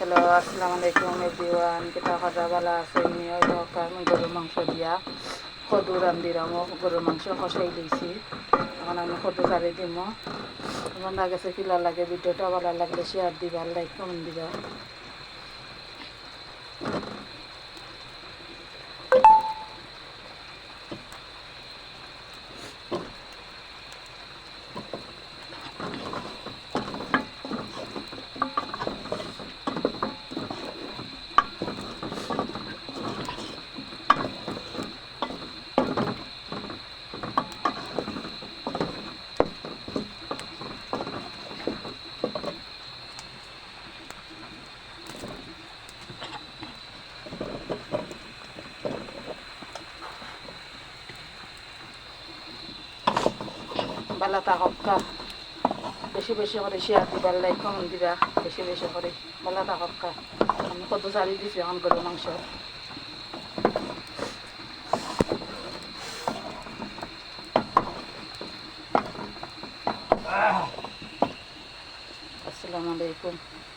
Hello, আসসালামু আলাইকুম everyone. কেটা খাজা বালা আছে নিয়ে আমি গরুর মাংস দিয়া কদু রান্ধিরাম। গরুর মাংস কষাই দিয়েছি, এখন আমি কদু চারি দিম। আমার লাগেছে কিলা লাগে, ভিডিওটা ভালো লাগলে শেয়ার দিবা, লাইক কমেন্ট দিবা। ভালো থাকা, বেশি বেশি করে শেয়ার দিবা, লাইক কমেন্ট দিবা, বেশি বেশি করে। ভালো থাকা, আমি কদু চারি দিছি এখন গরুর মাংস। আসসালামু আলাইকুম।